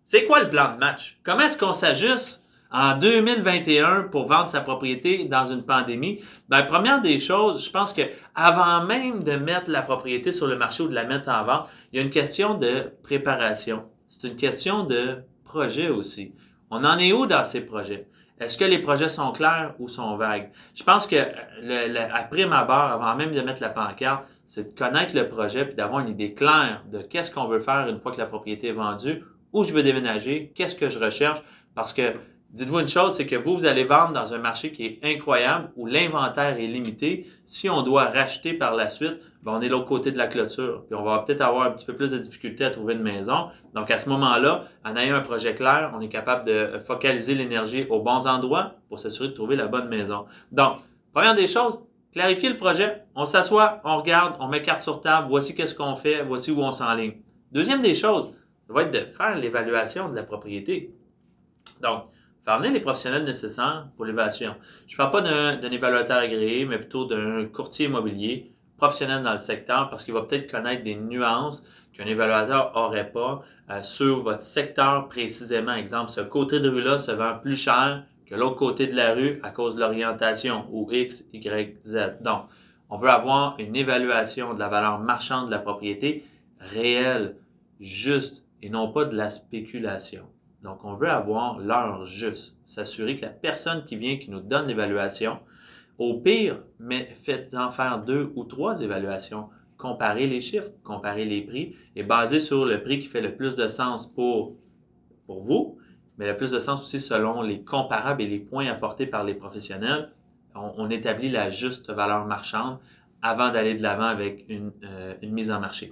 C'est quoi le plan de match? Comment est-ce qu'on s'ajuste en 2021 pour vendre sa propriété dans une pandémie? Bien, première des choses, je pense que avant même de mettre la propriété sur le marché ou de la mettre en vente, il y a une question de préparation. C'est une question de projet aussi. On en est où dans ces projets? Est-ce que les projets sont clairs ou sont vagues? Je pense que à prime abord, avant même de mettre la pancarte, c'est de connaître le projet puis d'avoir une idée claire de qu'est-ce qu'on veut faire une fois que la propriété est vendue, où je veux déménager, qu'est-ce que je recherche, parce que dites-vous une chose, c'est que vous allez vendre dans un marché qui est incroyable, où l'inventaire est limité. Si on doit racheter par la suite, ben on est de l'autre côté de la clôture, puis on va peut-être avoir un petit peu plus de difficultés à trouver une maison. Donc à ce moment-là, en ayant un projet clair, on est capable de focaliser l'énergie aux bons endroits pour s'assurer de trouver la bonne maison. Donc, première des choses, clarifier le projet. On s'assoit, on regarde, on met carte sur table, voici qu'est-ce qu'on fait, voici où on s'enligne. Deuxième des choses, ça va être de faire l'évaluation de la propriété. Donc, faire venir les professionnels nécessaires pour l'évaluation. Je ne parle pas d'un évaluateur agréé, mais plutôt d'un courtier immobilier professionnel dans le secteur parce qu'il va peut-être connaître des nuances qu'un évaluateur n'aurait pas sur votre secteur précisément. Exemple, ce côté de rue-là se vend plus cher que l'autre côté de la rue à cause de l'orientation ou X, Y, Z. Donc, on veut avoir une évaluation de la valeur marchande de la propriété réelle, juste, et non pas de la spéculation. Donc, on veut avoir l'heure juste, s'assurer que la personne qui vient, qui nous donne l'évaluation, au pire, mais faites-en faire 2 ou 3 évaluations. Comparez les chiffres, comparez les prix et basez sur le prix qui fait le plus de sens pour vous, mais le plus de sens aussi selon les comparables et les points apportés par les professionnels. On établit la juste valeur marchande avant d'aller de l'avant avec une mise en marché.